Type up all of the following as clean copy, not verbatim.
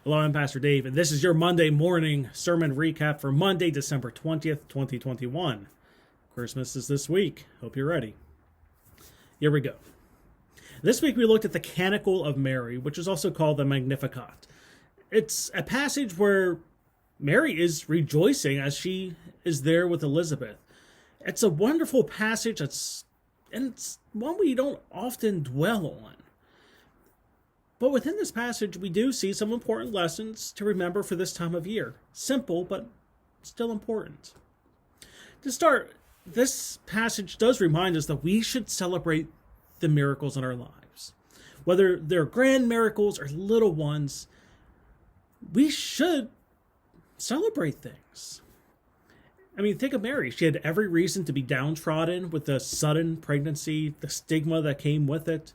Hello, I'm Pastor Dave, and this is your Monday morning sermon recap for Monday, December 20th, 2021. Christmas is this week. Hope you're ready. Here we go. This week we looked at the Canticle of Mary, which is also called the Magnificat. It's a passage where Mary is rejoicing as she is there with Elizabeth. It's a wonderful passage, and it's one we don't often dwell on. But within this passage, we do see some important lessons to remember for this time of year. Simple, but still important. To start, this passage does remind us that we should celebrate the miracles in our lives. Whether they're grand miracles or little ones, we should celebrate things. I mean, think of Mary. She had every reason to be downtrodden with the sudden pregnancy, the stigma that came with it,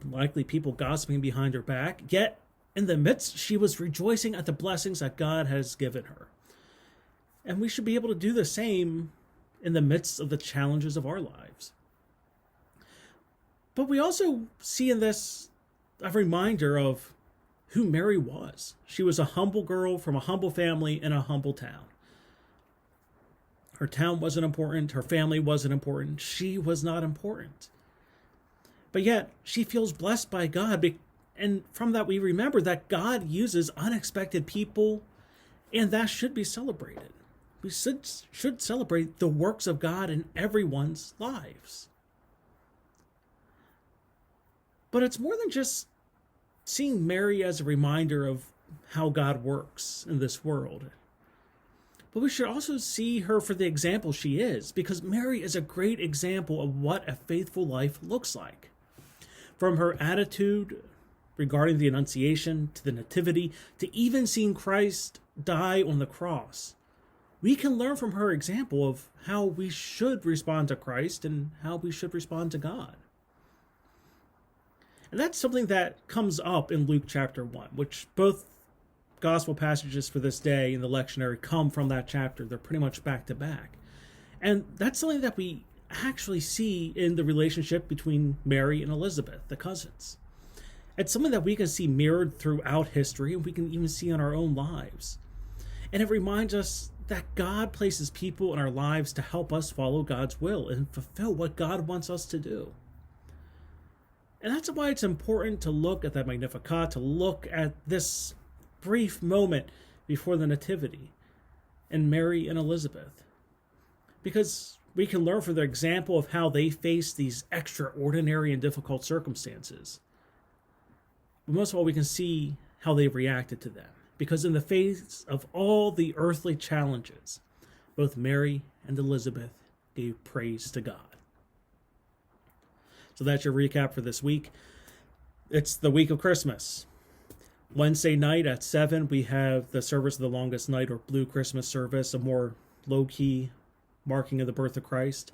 likely people gossiping behind her back. Yet, in the midst, she was rejoicing at the blessings that God has given her. And we should be able to do the same in the midst of the challenges of our lives. But we also see in this a reminder of who Mary was. She was a humble girl from a humble family in a humble town. Her town wasn't important. Her family wasn't important. She was not important. But yet, she feels blessed by God. And from that, we remember that God uses unexpected people, and that should be celebrated. We should celebrate the works of God in everyone's lives. But it's more than just seeing Mary as a reminder of how God works in this world. But we should also see her for the example she is, because Mary is a great example of what a faithful life looks like. From her attitude regarding the Annunciation, to the Nativity, to even seeing Christ die on the cross, we can learn from her example of how we should respond to Christ and how we should respond to God. And that's something that comes up in Luke chapter 1, which both gospel passages for this day in the lectionary come from that chapter. They're pretty much back to back. And that's something that we actually see in the relationship between Mary and Elizabeth, the cousins. It's something that we can see mirrored throughout history, and we can even see in our own lives. And it reminds us that God places people in our lives to help us follow God's will and fulfill what God wants us to do. And that's why it's important to look at that Magnificat, to look at this brief moment before the Nativity and Mary and Elizabeth. Because we can learn from their example of how they face these extraordinary and difficult circumstances. But most of all, we can see how they reacted to them. Because in the face of all the earthly challenges, both Mary and Elizabeth gave praise to God. So that's your recap for this week. It's the week of Christmas. Wednesday night at 7, we have the service of the longest night, or Blue Christmas service, a more low-key marking of the birth of Christ.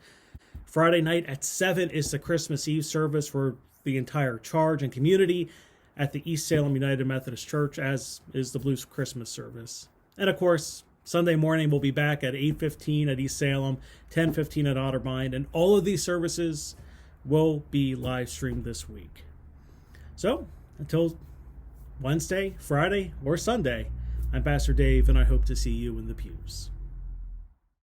Friday night at 7 is the Christmas Eve service for the entire charge and community at the East Salem United Methodist Church, as is the Blue Christmas service. And of course, Sunday morning we'll be back at 8:15 at East Salem, 10:15 at Otterbein, and all of these services will be live streamed this week. So, until Wednesday, Friday, or Sunday, I'm Pastor Dave, and I hope to see you in the pews.